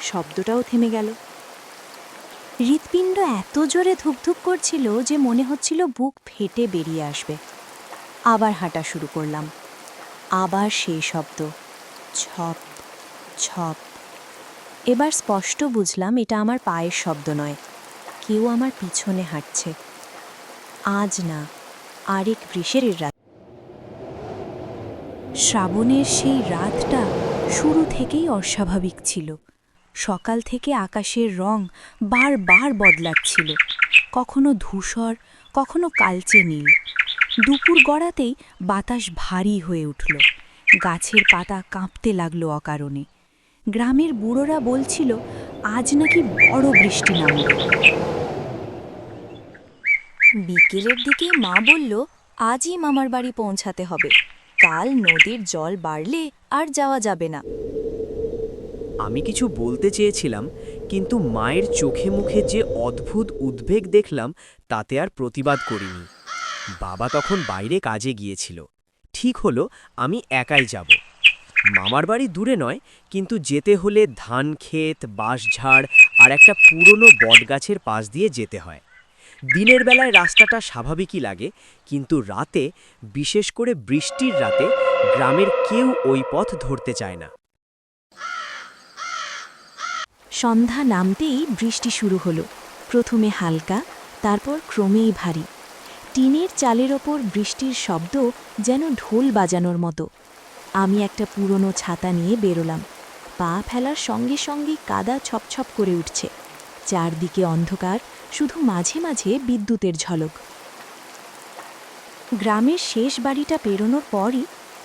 শব্দটাও থেমে গেল। হৃৎপিণ্ড এত জোরে ধুকধুক করছিল যে মনে হচ্ছিল বুক ফেটে বেরিয়ে আসবে। আবার হাঁটা শুরু করলাম। আবার সেই শব্দ, ছপ ছপ। এবার স্পষ্ট বুঝলাম এটা আমার পায়ের শব্দ নয়, কেউ আমার পিছনে হাঁটছে। আজ না, আরেক বৃষের রাত। শ্রাবণের সেই রাতটা শুরু থেকেই অস্বাভাবিক ছিল। সকাল থেকে আকাশের রং বারবার বদলাচ্ছিল, কখনো ধূসর, কখনো কালচে নীল। দুপুর গড়াতেই বাতাস ভারী হয়ে উঠল, গাছের পাতা কাঁপতে লাগলো অকারণে। গ্রামের বুড়োরা বলছিল আজ নাকি বড় বৃষ্টি নামবে। বিকেলের দিকে মা বলল আজই মামার বাড়ি পৌঁছাতে হবে, কাল নদীর জল বাড়লে আর যাওয়া যাবে না। আমি কিছু বলতে চেয়েছিলাম, কিন্তু মায়ের চোখে মুখে যে অদ্ভুত উদ্বেগ দেখলাম তাতে আর প্রতিবাদ করিনি। বাবা তখন বাইরে কাজে গিয়েছিল। ঠিক হলো আমি একাই যাব। মামার বাড়ি দূরে নয়, কিন্তু যেতে হলে ধান ক্ষেত, বাঁশঝাড় আর একটা পুরনো বটগাছের পাশ দিয়ে যেতে হয়। দিনের বেলায় রাস্তাটা স্বাভাবিকই লাগে, কিন্তু রাতে, বিশেষ করে বৃষ্টির রাতে, গ্রামের কেউ ওই পথ ধরতে চায় না। সন্ধ্যা নামতেই বৃষ্টি শুরু হলো, প্রথমে হালকা, তারপর ক্রমেই ভারী। টিনের চালের ওপর বৃষ্টির শব্দ যেন ঢোল বাজানোর মতো। আমি একটা পুরনো ছাতা নিয়ে বেরোলাম। পা ফেলার সঙ্গে সঙ্গেই কাদা ছপছপ করে উঠছে। চারদিকে অন্ধকার, শুধু মাঝে মাঝে বিদ্যুতের ঝলক। গ্রামের শেষ বাড়িটা পেরোনোর পরই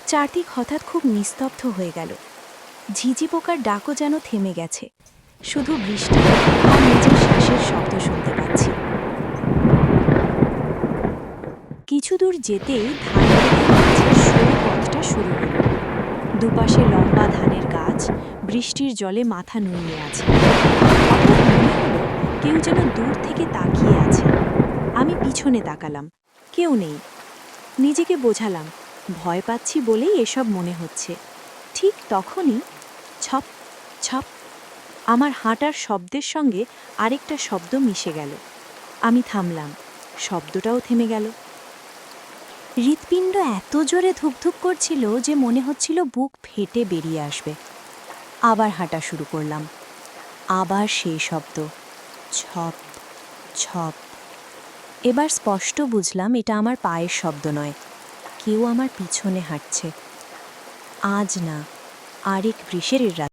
চারদিক হঠাৎ খুব নিস্তব্ধ হয়ে গেল। ঝিঝি পোকার ডাকও যেন থেমে গেছে, শুধু বৃষ্টি আর নিজের শ্বাসের শব্দ শুনতে পাচ্ছি। কিছু দূর যেতেই ধান ক্ষেতের মাঝে সরু পথটা শুরু হল। দুপাশে লম্বা ধানের গাছ বৃষ্টির জলে মাথা নুইয়ে আছে। হঠাৎ মনে হলো কেউ যেন দূর থেকে তাকিয়ে আছে। আমি পিছনে তাকালাম, কেউ নেই। নিজেকে বোঝালাম ভয় পাচ্ছি বলেই এসব মনে হচ্ছে। ঠিক তখনই ছপ ছপ আমার হাঁটার শব্দের সঙ্গে আরেকটা শব্দ মিশে গেল। আমি থামলাম, শব্দটাও থেমে গেল। হৃৎপিণ্ড এত জোরে ধুকধুক করছিল যে মনে হচ্ছিল বুক ফেটে বেরিয়ে আসবে। আবার হাঁটা শুরু করলাম। আবার সেই শব্দ, ছপ ছপ। এবার স্পষ্ট বুঝলাম এটা আমার পায়ের শব্দ নয়, কেউ আমার পিছনে হাঁটছে। আজ না, আরেক বৃষের রাত।